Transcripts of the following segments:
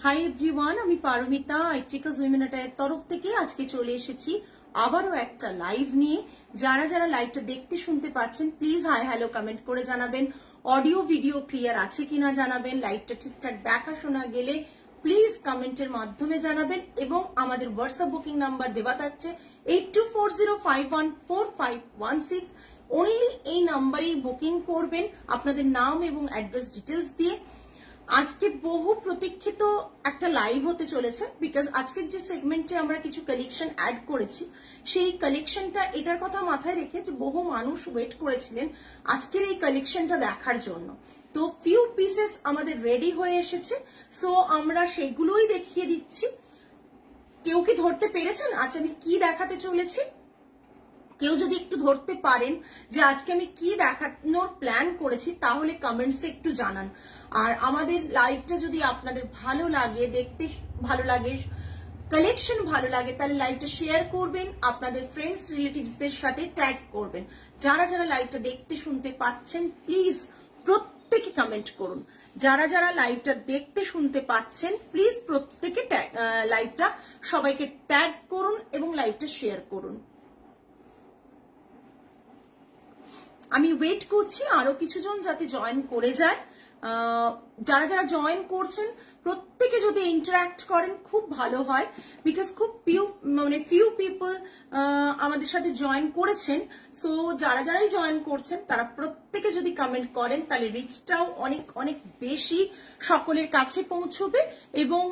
Hi everyone, আমি পারমিতা আইট্রিকাস উইমেনাটার তরফ থেকে আজকে চলে এসেছি আবারও একটা লাইভ নিয়ে। যারা যারা লাইভটা দেখতে শুনতে পাচ্ছেন প্লিজ হাই হ্যালো কমেন্ট করে জানাবেন। অডিও ভিডিও ক্লিয়ার আছে কিনা জানাবেন। লাইভটা ঠিকঠাক দেখা শোনা গেলে প্লিজ কমেন্টের মাধ্যমে জানাবেন এবং আমাদের হোয়াটসঅ্যাপ বুকিং নাম্বার দেওয়া থাকছে 8240514516। অনলি এই নাম্বারেই বুকিং করবেন আপনাদের নাম এবং অ্যাড্রেস ডিটেলস দিয়ে। আজকে বহু প্রতীক্ষিত একটা লাইভ হতে চলেছে, বিকজ আজকের যে সেগমেন্টে আমরা কিছু কালেকশন অ্যাড করেছি সেই কালেকশনটা এটার কথা মাথায় রেখে যে বহু মানুষ ওয়েট করেছিলেন আজকের এই কালেকশনটা দেখার জন্য। তো ফিউ পিসেস আমাদের রেডি হয়ে এসেছে, সো আমরা সেগুলোই দেখিয়ে দিচ্ছি। কেউ কি ধরতে পেরেছেন আজ আমি কি দেখাতে চলেছি? কেউ যদি একটু ধরতে পারেন যে আজকে আমি কি দেখানোর প্ল্যান করেছি তাহলে কমেন্টসে একটু জানান। আর আমাদের লাইভটা যদি আপনাদের ভালো লাগে, দেখতে ভালো লাগে, কালেকশন ভালো লাগে, তাহলে লাইভটা শেয়ার করবেন, আপনাদের ফ্রেন্ডস রিলেটিভসদের সাথে ট্যাগ করবেন। যারা যারা লাইভটা দেখতে শুনতে পাচ্ছেন প্লিজ প্রত্যেকে কমেন্ট করুন। যারা যারা লাইভটা দেখতে শুনতে পাচ্ছেন প্লিজ প্রত্যেকে লাইভটা সবাইকে ট্যাগ করুন এবং লাইভটা শেয়ার করুন। আমি ওয়েট করছি আরো কিছুজন যাতে জয়েন করে যায়। যারা যারা জয়েন করছেন প্রত্যেকে যদি ইন্টারঅ্যাক্ট করেন খুব ভালো হয়, বিকজ খুব ফিউ পিপল আমাদের সাথে জয়েন করেছেন। সো যারা যারাই জয়েন করছেন তারা প্রত্যেকে যদি কমেন্ট করেন তাহলে রিচটাও অনেক অনেক বেশি সকলের কাছে পৌঁছবে এবং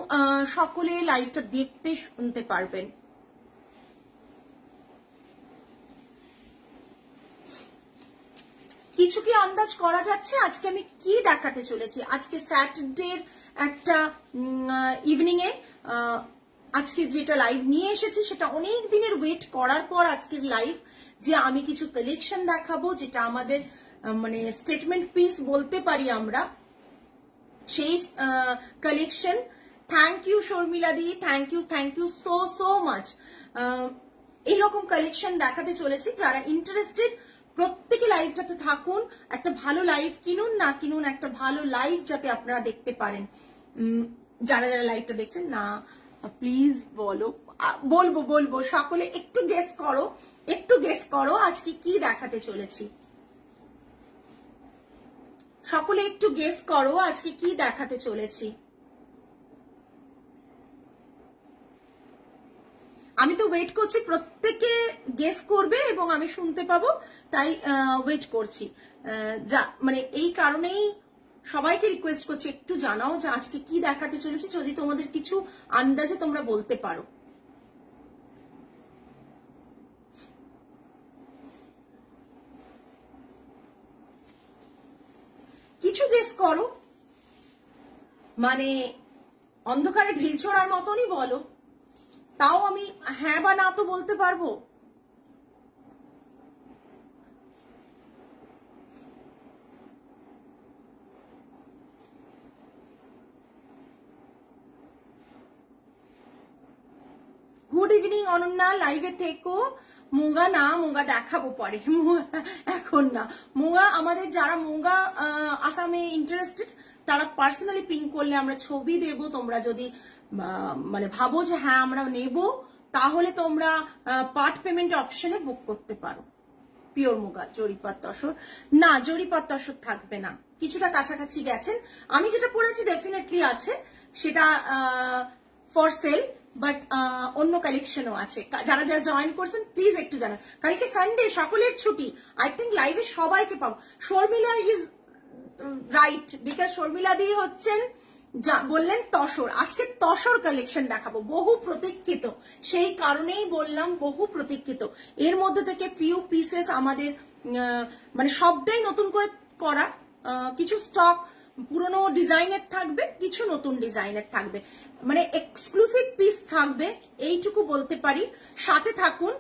সকলে লাইভটা দেখতে শুনতে পারবেন। কিছু কি আন্দাজ করা যাচ্ছে আজকে আমি কি দেখাতে চলেছি? আজকে স্যাটারডের একটা ইভিনিং এ আজকে যেটা লাইভ নিয়ে এসেছি সেটা অনেক দিনের ওয়েট করার পর আজকের লাইভ, যে আমি কিছু কালেকশন দেখাবো যেটা আমাদের মানে স্টেটমেন্ট পিস বলতে পারি আমরা। সেই collection, thank you Sharmila di, thank you so much. এইরকম কালেকশন দেখাতে চলেছি। যারা ইন্টারেস্টেড প্রত্যেকে লাইভটাতে থাকুন। একটা ভালো লাইভ কিনুন না কিনুন, একটা ভালো লাইভ যাতে আপনারা দেখতে পারেন। যারা যারা লাইভটা দেখছেন না প্লিজ বলবো সকলে একটু গেস করো আজকে কি দেখাতে চলেছি। সকলে একটু গেস করো আজকে কি দেখাতে চলেছি। আমি তো ওয়েট করছি প্রত্যেকে গেস করবে এবং আমি শুনতে পাবো, তাই ওয়েট করছি। মানে এই কারণেই সবাইকে রিকোয়েস্ট করছি একটু জানাও যে আজকে কি দেখাতে চলেছি, যদি তোমাদের কিছু আন্দাজে তোমরা বলতে পারো। কিছু গেস করো, মানে অন্ধকারে ঢিল ছোড়ার মতনই বলো, তাও আমি হ্যাঁ বা না তো বলতে পারবো। গুড ইভিনিং অনন্যা, লাইভে থেকো। মুগা না, মুগা দেখাবো পরে, এখন না। মুগা আমাদের যারা মুগা আসামে ইন্টারেস্টেড তারা পার্সোনালি পিং করলে আমরা ছবি দেব। তোমরা যদি মানে ভাবো যে হ্যাঁ আমরা নেব তাহলে তোমরা পার্ট পেমেন্ট অপশনে বুক করতে পারো। পিওর মুগা, জরিপাত তসর না, জরিপাত তসর থাকবে না, কিছুটা কাছাকাছি গেছেন। আমি যেটা পড়েছি ডেফিনেটলি আছে, সেটা ফর সেল, বাট অন্য কালেকশনও আছে। যারা যারা জয়েন করছেন প্লিজ একটু জানান। কালকে সানডে, সকলের ছুটি, আই থিঙ্ক লাইভে সবাইকে পাবো। Sharmila is right, because Sharmila di হচ্ছেন বললেন তসর। আজকে তসর কালেকশন দেখাবো, বহু প্রতীক্ষিত, সেই কারণেই বললাম বহু প্রতীক্ষিত। এর মধ্যে থেকে ফিউ পিসেস আমাদের মানে সবটাই নতুন করে করা, কিছু স্টক পুরনো ডিজাইনের থাকবে, কিছু নতুন ডিজাইনের থাকবে, মানে এক্সক্লুসিভ পিস থাকবে, এইটুকু বলতে পারি। সাথে থাকুন,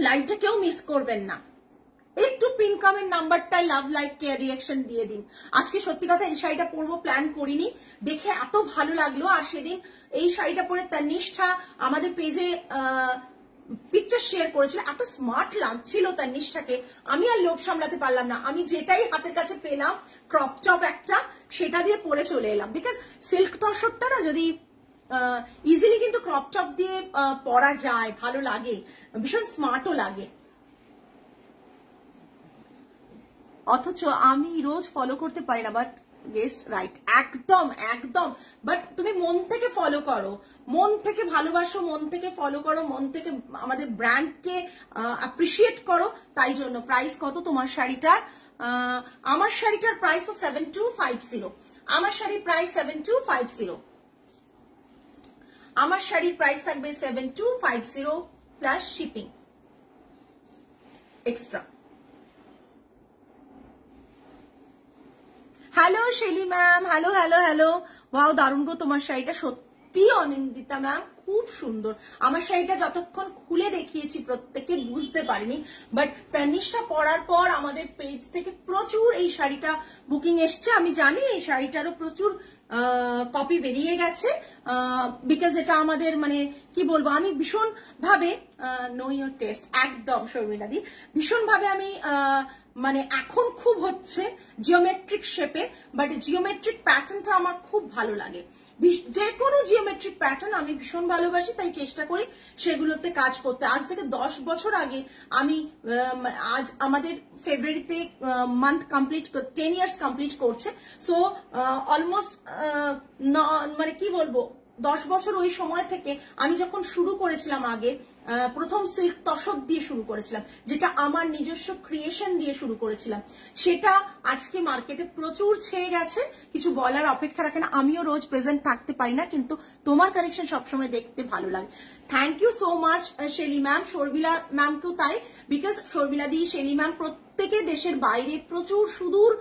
লাইভটা কেউ মিস করবেন না। একটু পিনকামের নাম্বারটাই লাভ লাইক কেয়ার রিয়াকশন দিয়ে দিন। আজকে সত্যি কথা এই শাড়িটা পরবো প্ল্যান করিনি, দেখে এত ভালো লাগলো। আর সেদিন এই শাড়িটা পরে তনিষ্ঠা আমাদের পেজে পিকচার শেয়ার করেছিল, এত স্মার্ট লাগছিল তনিষ্ঠাকে, আমি আর লোভ সামলাতে পারলাম না। আমি যেটাই হাতের কাছে পেলাম, ক্রপ টপ একটা, সেটা দিয়ে পরে চলে এলাম, বিকজ সিল্ক তসরটা না যদি ইজিলি কিন্তু ক্রপ টপ দিয়ে পরা যায়, ভালো লাগে, ভীষণ স্মার্টও লাগে। অথচ আমি রোজ ফলো করতে পারি না, বাট গেস্ট রাইট, একদম একদম। বাট তুমি মন থেকে ফলো করো, মন থেকে ভালোবাসো, মন থেকে ফলো করো, মন থেকে আমাদের ব্র্যান্ডকে অ্যাপ্রিসিয়েট করো। তাই জন্য প্রাইস কত তোমার শাড়িটার? আমার শাড়িটার প্রাইস তো 7250। আমার শাড়ির প্রাইস 7250। আমার শাড়ির প্রাইস থাকবে 7250 plus shipping extra. Hello Shelly ma'am, hello hello hello. Wow, দারুণ গো তোমার শাড়িটা, সত্যি অনিন্দিতা ম্যাম খুব সুন্দর। আমার শাড়িটা যতক্ষণ খুলে দেখিয়েছি প্রত্যেকে বুঝতে পারিনি, বাট তানিশটা পরার পর আমাদের পেজ থেকে প্রচুর এই শাড়িটা বুকিং এসছে। আমি জানি এই শাড়িটারও প্রচুর কপি বেরিয়ে গেছে, বিকজ এটা আমাদের মানে কি বলবো, আমি ভীষণ ভাবে নো ইওর টেস্ট, একদম শর্মিলাদি, ভীষণ ভাবে আমি মানে এখন খুব হচ্ছে জিওমেট্রিক শেপে, বাট জিওমেট্রিক প্যাটার্নটা আমার খুব ভালো লাগে। যে কোনো জিওমেট্রিক প্যাটার্ন আমি ভীষণ ভালোবাসি, তাই চেষ্টা করি সেগুলোতে কাজ করতে। আজ থেকে 10 বছর আগে আমি, আজ আমাদের ফেব্রুয়ারিতে মান্থ কমপ্লিট 10 ইয়ার্স কমপ্লিট করছে। সো অলমোস্ট মানে কি বলবো, 10 বছর ওই সময় থেকে আমি যখন শুরু করেছিলাম, আগে প্রথম সিল্ক তসর দিয়ে শুরু করেছিলাম, যেটা আমার নিজস্ব ক্রিয়েশন দিয়ে শুরু করেছিলাম, সেটা আজকে মার্কেটে প্রচুর ছেয়ে গেছে। কিছু বলার অপেক্ষা রাখে না। আমিও রোজ প্রেজেন্ট থাকতে পারি না, কিন্তু তোমার কালেকশন সবসময় দেখতে ভালো লাগে। Thank you so much Shelly ma'am, Sharmila ম্যামকেও তাই, বিকজ শর্মিলা দি, শেলি ম্যাম প্রত্যেকে দেশের বাইরে প্রচুর সুদূর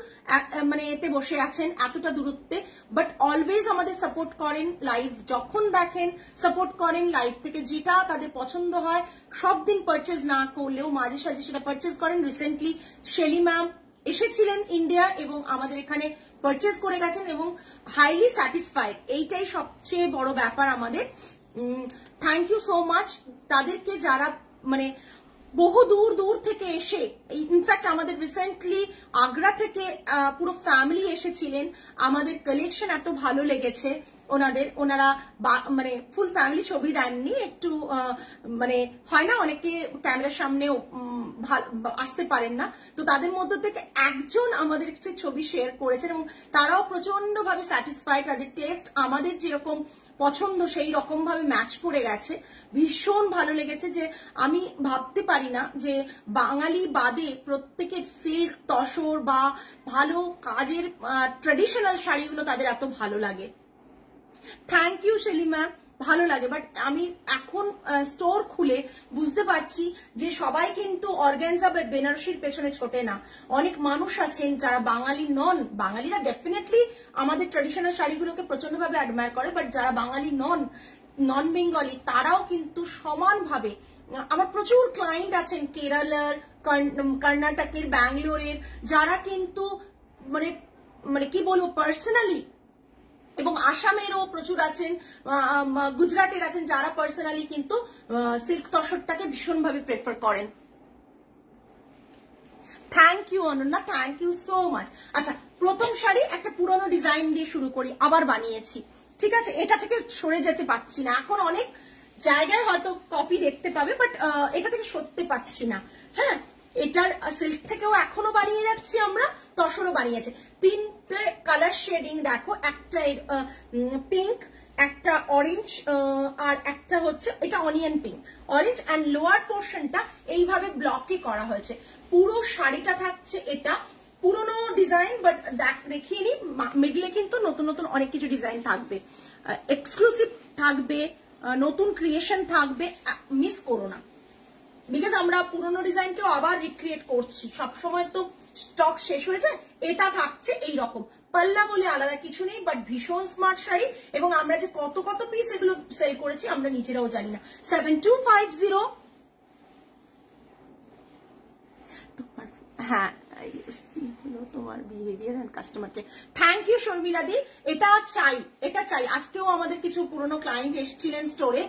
মানে এতে বসে আছেন, এতটা দূরত্বে, বাট অলওয়েজ আমাদের সাপোর্ট করেন। লাইভ যখন দেখেন সাপোর্ট করেন, লাইভ থেকে যেটা তাদের পছন্দ হয় সব দিন পারচেজ না করলেও মাঝে সাঝে সেটা পারচেজ করেন। রিসেন্টলি শেলি ম্যাম এসেছিলেন ইন্ডিয়া এবং আমাদের এখানে পারচেজ করে গেছেন এবং হাইলি স্যাটিসফাইড, এইটাই সবচেয়ে বড় ব্যাপার আমাদের। থ্যাংক ইউ সো মাচ তাদেরকে, যারা মানে বহু দূর দূর থেকে এসে, ইনফ্যাক্ট আমাদের রিসেন্টলি আগ্রা থেকে পুরো ফ্যামিলি এসেছিলেন। আমাদের কালেকশন এত ভালো লেগেছে ওনাদের, ওনারা মানে ফুল ফ্যামিলি ছবি দেননি, একটু মানে হয় না অনেকে ক্যামেরার সামনেও আসতে পারেন না, তো তাদের মধ্যে থেকে একজন আমাদের ছবি শেয়ার করেছেন এবং তারাও প্রচন্ড ভাবে স্যাটিসফাইড। তাদের টেস্ট আমাদের যেরকম পছন্দ সেই রকম ভাবে ম্যাচ করে গেছে, ভীষণ ভালো লেগেছে। যে আমি ভাবতে পারি না যে বাঙালি বাদে প্রত্যেকে সিল্ক তসর বা ভালো কাজের ট্রেডিশনাল শাড়িগুলো তাদের এত ভালো লাগে। থ্যাংক ইউ শেলি ম্যাম, ভালো লাগে। বাট আমি এখন স্টোর খুলে বুঝতে পারছি যে সবাই কিন্তু অর্গানজা বা বেনারসির পেছনে ছোটে না। অনেক মানুষ আছেন যারা বাঙালি নন, বাঙালিরা ডেফিনেটলি আমাদের ট্রেডিশনাল শাড়িগুলোকে প্রচন্ডভাবে অ্যাডমায়ার করে, বাট যারা বাঙালি নন বেঙ্গলি তারাও কিন্তু সমানভাবে, আমার প্রচুর ক্লায়েন্ট আছেন কেরালার, কর্ণাটকের, ব্যাঙ্গালোরের, যারা কিন্তু মানে মানে কি বলবো পার্সোনালি, এবং আসামেরও প্রচুর আছেন, গুজরাটের আছেন, যারা পার্সোনালি কিন্তু সিল্ক তসরটাকে ভীষণভাবে প্রেফার করেন। Thank you Ananya, thank you so much. আচ্ছা, প্রথম শাড়ি একটা পুরনো ডিজাইন দিয়ে শুরু করি, আবার বানিয়েছি, ঠিক আছে? এটা থেকে সরে যেতে পারছি না, এখন অনেক জায়গায় হয়তো কপি দেখতে পাবে, বাট এটা থেকে সরতে পারছি না। হ্যাঁ, এটার সিল্ক থেকেও এখনো বানিয়ে যাচ্ছি আমরা, তসরও বানিয়েছে। 3টে কালার শেডিং দেখো, একটা পিঙ্ক, একটা অরেঞ্জ, আর একটা হচ্ছে এটা onion pink, orange, and lower পোর্শনটা এইভাবে ব্লকে করা হয়েছে। পুরো শাড়িটা থাকছে এটা পুরনো ডিজাইন, বাট দেখিয়ে নি, মিডলে কিন্তু নতুন নতুন অনেক কিছু ডিজাইন থাকবে, এক্সক্লুসিভ থাকবে, নতুন ক্রিয়েশন থাকবে, মিস করো না। বিকজ আমরা পুরনো ডিজাইনকেও আবার রিক্রিয়েট করছি, সবসময় তো স্টক শেষ হয়ে যায়। এটা থাকছে এইরকম, পাল্লা বলে আলাদা কিছু নেই, বাট ভীষণ স্মার্ট শাড়ি, এবং আমরা যে কত কত পিস এগুলো সেল করেছি আমরা নিজেরাও জানি না। 7250। হ্যাঁ, ভালো তোমার বিহেভিয়ার এন্ড কাস্টমারকে। থ্যাংক ইউ শর্মিলা দি, এটা চাই। আজকেও আমাদের কিছু পুরনো ক্লায়েন্ট এসেছিলেন স্টোরে,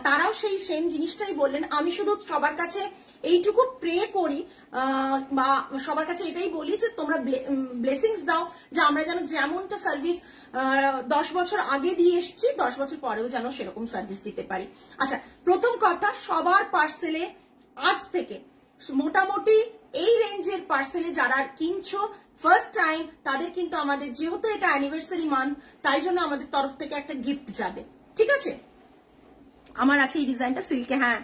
তারাও সেই সেম জিনিসটাই বললেন। আমি শুধু সবার কাছে এইটুকু প্রে করি বা সবার কাছে এটাই বলি যে তোমরা ব্লেসিংস দাও, যে আমরা যেন যেমনটা সার্ভিস 10 বছর আগে দিয়ে এসছি 10 বছর পরেও যেন সেরকম সার্ভিস দিতে পারি। আচ্ছা, প্রথম কথা, সবার পার্সেলে আজ থেকে মোটামুটি এই রেঞ্জের পার্সেলে যারা কিনছো ফার্স্ট টাইম, তাদের কিন্তু আমাদের যেহেতু এটা অ্যানিভার্সারি মান্থ, তাই জন্য আমাদের তরফ থেকে একটা গিফট যাবে। ঠিক আছে, আমার আছে এই ডিজাইনটা সিল্কে, হ্যাঁ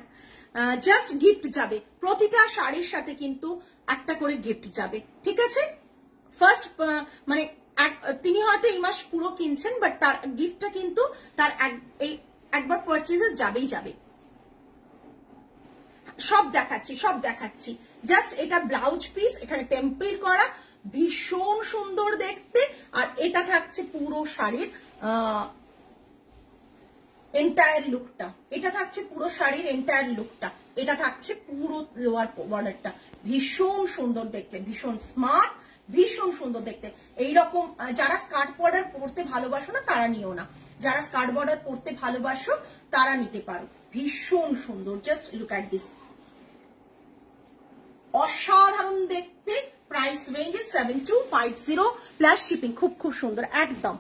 জাস্ট গিফট যাবে, প্রতিটা শাড়ির সাথে কিন্তু একটা করে গিফট যাবে। ঠিক আছে, ফার্স্ট মানে তিনি হয়তো এই মাস পুরো কিনছেন, বাট তার গিফটটা কিন্তু তার একবার পারচেজেস যাবেই যাবে। সব দেখাচ্ছি। জাস্ট এটা ব্লাউজ পিস, এখানে টেম্পল করা, ভীষণ সুন্দর দেখতে। আর এটা থাকছে পুরো শাড়ির এন্টায়ার লুকটা, এটা থাকছে পুরো লোয়ার বর্ডারটা, ভীষণ সুন্দর দেখতে, ভীষণ স্মার্ট, ভীষণ সুন্দর দেখতে। এইরকম যারা স্কার্ট বর্ডার পরতে ভালোবাসো না তারা নিও না, যারা স্কার্ট বর্ডার পরতে ভালোবাসো তারা নিতে পারো। ভীষণ সুন্দর, জাস্ট লুক অ্যাট দিস, অসাধারণ দেখতে। প্রাইস রেঞ্জ 7250 প্লাস শিপিং, খুব সুন্দর একদম।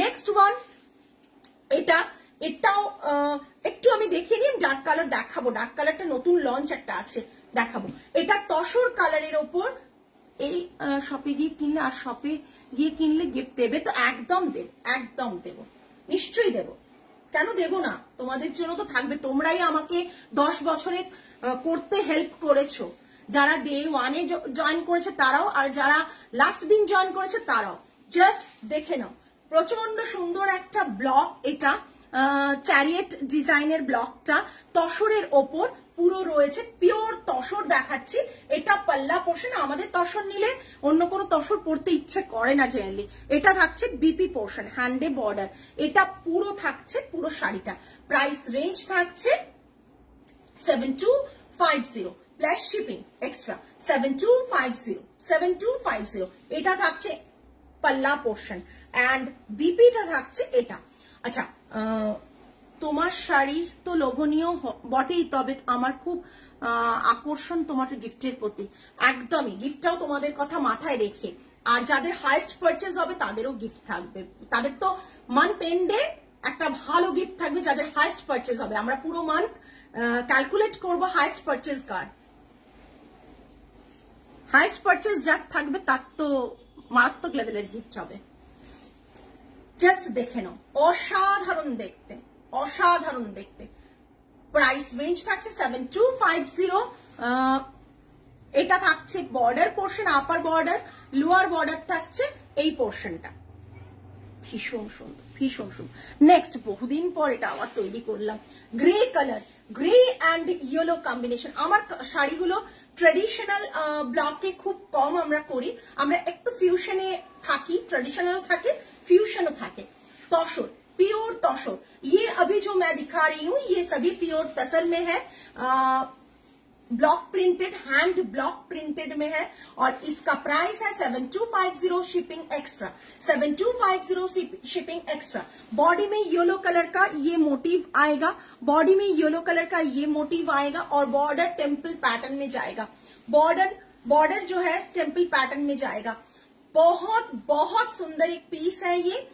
নেক্সট ওয়ান, এটাও একটু আমি দেখিয়ে নিই, ডার্ক কালার দেখাবো, ডার্ক কালারটা নতুন লঞ্চ একটা আছে, দেখাবো। এটা তসর কালারের ওপর, এই শপে গিয়ে কিনলে আর শপে গিয়ে কিনলে গিফট দেবে তো একদম দেব, নিশ্চয়ই দেব, কেন দেব না? তোমাদের জন্য তো থাকবে, তোমরাই আমাকে 10 বছরে করতে হেল্প করেছো, যারা ডে 1-এ জয়েন করেছে তারাও, আর যারা লাস্ট দিন জয়েন করেছে তারাও। জাস্ট দেখে নাও, প্রচন্ড সুন্দর একটা ব্লক, এটা চ্যারিয়েট ডিজাইনের ব্লকটা তসরের ওপর পুরো রয়েছে, পিওর তসর দেখাচ্ছি। এটা পাল্লা পোর্শন, আমাদের তসর নিলে অন্য কোনো তসর পরতে ইচ্ছে করে না জেনারেলি। এটা থাকছে বিপি পোর্শন, হ্যান্ডে বর্ডার, এটা পুরো থাকছে পুরো শাড়িটা। প্রাইস রেঞ্জ থাকছে 7250 প্লাস শিপিং এক্সট্রা, 7250। এটা থাকছে পাল্লা পোর্শন এন্ড বিপিটা থাকছে এটা। আচ্ছা, তোমার শাড়ি তো লোভনীয় বটেই, তবে আমার খুব আকর্ষণ তোমার গিফটের প্রতি, একদমই গিফটটাও তোমাদের কথা মাথায় রেখে। আর যাদের হাইস্ট পারচেজ হবে তাদেরও গিফট থাকবে, তাদের তো মান্থ এন্ডে একটা ভালো গিফট থাকবে যাদের হাইস্ট পারচেজ হবে। আমরা পুরো মান্থ ক্যালকুলেট করবো হাইস্ট পারচেজ কার, হাইস্ট পারচেজ যার থাকবে তার তো মারাত্মক লেভেলের গিফট হবে। জাস্ট দেখে নাও, অসাধারণ দেখতে। প্রাইস রেঞ্জ থাকছে 7250। এটা থাকছে border portion, upper border, lower border থাকছে এই পোর্শনটা, ভীষণ সুন্দর। নেক্সট, বহুদিন পর এটা আবার তৈরি করলাম, grey colour, grey and yellow combination. আমার শাড়িগুলো ট্রেডিশনাল ব্লকে খুব কম আমরা করি, আমরা একটু ফিউশনে থাকি, ट्रेडिशनल থাকে, फ्यूजन থাকে। तौशर, प्योर तौशर, ये अभी जो मैं दिखा रही हूँ ये सभी प्योर तसर में है, block printed, hand block printed में है और इसका प्राइस है 7250 shipping extra, 7250 shipping extra. Body में येलो कलर का ये मोटिव आएगा, बॉडी में येलो कलर का ये मोटिव आएगा और बॉर्डर टेम्पल पैटर्न में जाएगा, बॉर्डर जो है टेम्पल पैटर्न में जाएगा। बहुत बहुत सुंदर एक पीस है ये,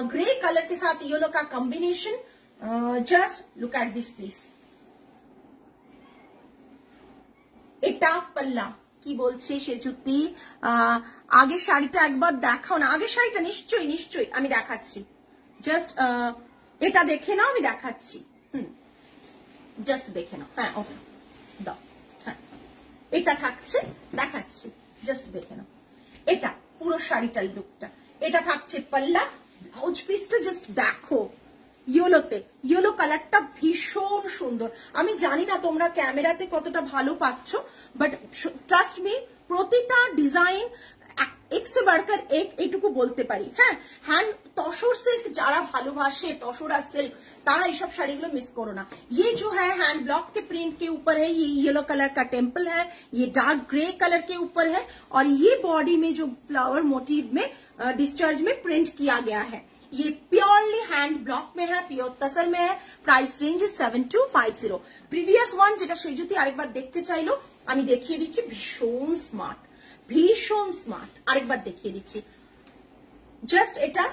ग्रे कलर के साथ येलो का combination. Just look at this piece. এটা পাল্লা কি বলছে সে জুতি, আগে শাড়িটা একবার দেখাও না, আগে শাড়িটা নিশ্চয়ই নিশ্চয়ই আমি দেখাচ্ছি, জাস্ট এটা দেখে নাও, আমি দেখাচ্ছি, জাস্ট দেখে নাও, হ্যাঁ ওকে দাও, হ্যাঁ এটা থাকছে, দেখাচ্ছি, জাস্ট দেখে নাও, এটা পুরো শাড়িটার লুকটা, এটা থাকছে পাল্লা, ব্লাউজ পিসটা জাস্ট দেখো, ইয়েলোতে, ইয়েলো কালারটা ভীষণ সুন্দর। আমি জানি না তোমরা ক্যামেরাতে কতটা ভালো পাচ্ছ, বাট ট্রাস্ট মি প্রতিটা ডিজাইন এক সে বাড়কর এক এইটুকু বলতে পারি। হ্যাঁ, হ্যান্ড তসর সিল্ক যারা ভালোবাসে, তসরা सिल्क, तारा ये सब साड़ी मिस करो ना। ये जो है हैंड ब्लॉक के प्रिंट के ऊपर है, ये येलो कलर का टेम्पल है, ये डार्क ग्रे कलर के ऊपर है, और ये बॉडी में जो फ्लावर मोटिव में डिस्चार्ज में प्रिंट किया गया है। ये प्योरली हैंड ब्लॉक में है, प्योर तसर में है। Price range 7250। प्रीवियस वन जेटा सृजुति आरेकबार देखते चाइलो आमी देखिए दिच्छी, भीषण स्मार्ट, भीषण स्मार्ट। आरेकबार देखिए दिच्छी, জাস্ট এটা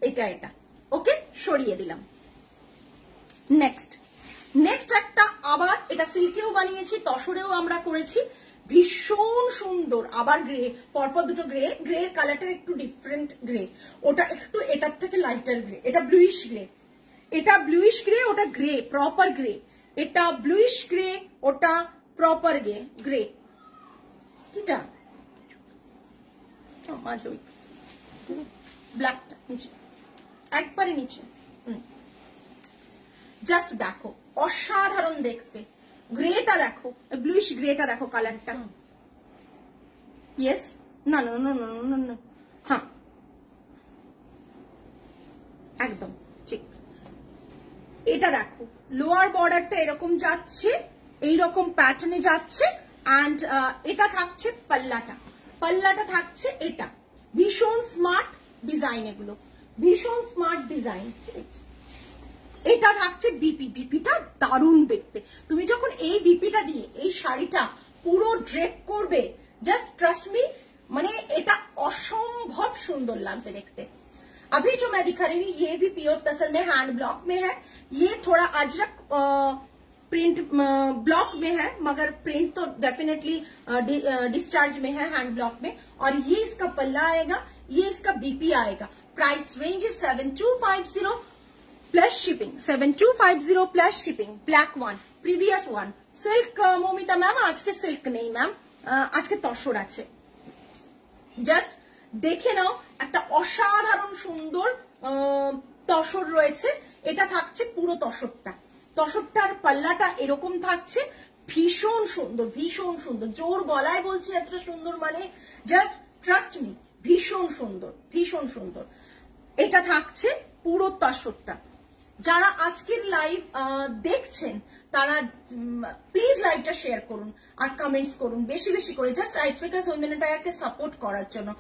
এটা এটা ওকে সরিয়ে দিলাম। নেক্সট একটা আবার এটা সিল্কেও বানিয়েছি, তসরেও আমরা করেছি, ভীষণ সুন্দর। আবার গ্রে, পরপর দুটো গ্রে, গ্রে কালারটা একটু ডিফারেন্ট গ্রে, ওটা একটু এটার থেকে লাইটার গ্রে, এটা ব্লুইশ গ্রে, এটা ব্লুইশ গ্রে, ওটা গ্রে প্রপার গ্রে, এটা ব্লুইশ গ্রে, ওটা প্রপার গ্রে। কিটা মাঝে ওই ব্ল্যাকটা নিচে, একবারে নিচে। জাস্ট দেখো, অসাধারণ দেখতে। গ্রেটা দেখো, ব্লুইশ গ্রেটা দেখো কালারটা। ইয়েস, না না না না না, হ্যাঁ একদম ঠিক। এটা দেখো, লোয়ার বর্ডারটা এরকম যাচ্ছে, এইরকম প্যাটার্নে যাচ্ছে, অ্যান্ড এটা থাকছে পাল্লাটা, পাল্লাটা থাকছে এটা। ভীষণ স্মার্ট ডিজাইন, এগুলো ভীষণ স্মার্ট ডিজাইন। এটা থাকছে বিপি, বিপিটা দারুণ দেখতে। তুমি যখন এই বিপিটা দিয়ে এই শাড়িটা পুরো ড্রেপ করবে, জাস্ট ট্রাস্ট মি, মানে এটা অসম্ভব সুন্দর লাগবে দেখতে। अभी जो मैं दिखा रही हूँ ये भी प्योर तसर में हैंड ब्लॉक में है, ये थोड़ा अजरक प्रिंट ब्लॉक में है, मगर प्रिंट तो डेफिनेटली डिस्चार्ज में है हैंड ब्लॉक में। और ये इसका पल्ला आएगा, ये इसका बीपी आएगा। Price range is 7250 plus shipping, 7250 plus shipping. Black one, previous one silk. Mamita ma'am आज के सिल्क नहीं मैम, आज के तसर আছে। জাস্ট দেখে নাও, একটা অসাধারণ সুন্দর তসর রয়েছে। এটা থাকছে পুরো তসরটা, তসরটার পাল্লাটা এরকম থাকছে, ভীষণ সুন্দর, ভীষণ সুন্দর। জোর গলায় বলছি এতটা সুন্দর, মানে জাস্ট ট্রাস্ট মি, ভীষণ সুন্দর, ভীষণ সুন্দর। এটা থাকছে পুরো তসরটা। যারা আজকের লাইভ দেখছেন তারা প্লিজ লাইভটা শেয়ার করুন আর কমেন্টস করুন বেশি বেশি করে, জাস্ট আইথ্রিকাস উইমেনটাকে সাপোর্ট করার জন্য।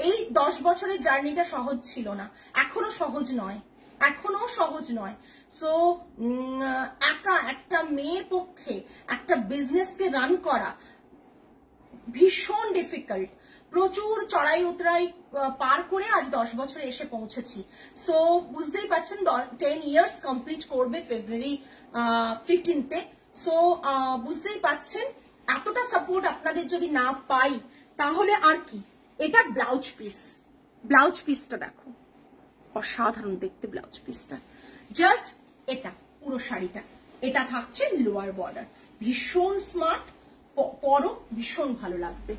এই 10 বছরের জার্নিটা সহজ ছিল না, এখনো সহজ নয়, এখনো সহজ নয়। সো একা একটা মেয়ের পক্ষে একটা বিজনেসকে রান করা ভীষণ ডিফিকাল্ট। প্রচুর চড়াই উতরাই পার করে আজ 10 বছরে এসে পৌঁছেছি। সো বুঝতেই পারছেন 10 ইয়ার্স কমপ্লিট করবে ফেব্রুয়ারি 15তে। সো বুঝতেই পাচ্ছেন এতটা সাপোর্ট আপনাদের যদি না পাই তাহলে আর কি। এটা ব্লাউজ পিস, ব্লাউজ পিসটা দেখো, অসাধারণ দেখতে ব্লাউজ পিসটা। জাস্ট এটা পুরো শাড়িটা, এটা থাকছে লোয়ার বর্ডার, ভীষণ স্মার্ট, পরো ভীষণ ভালো লাগবে।